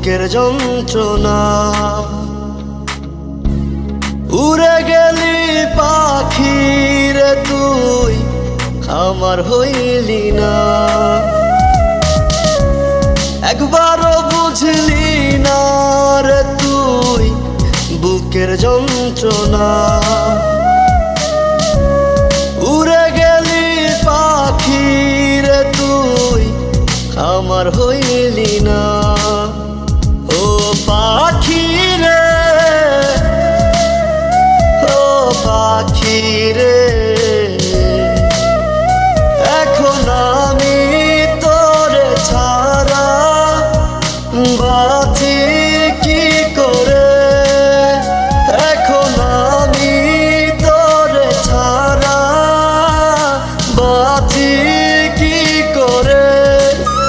বুকের যন্ত্রণা। উড়ে গেলি পাখি রে তুই, আমার হইলি না। একবারও বুঝলি না রে তুই বুকের যন্ত্রণা। উড়ে গেলি পাখি রে তুই, আমার হইলি না। ও পাখি রে, ও পাখি রে, এখন আমি তোরে ছাড়া বাঁচি কি করে। এখন আমি তোরে ছাড়া বাঁচি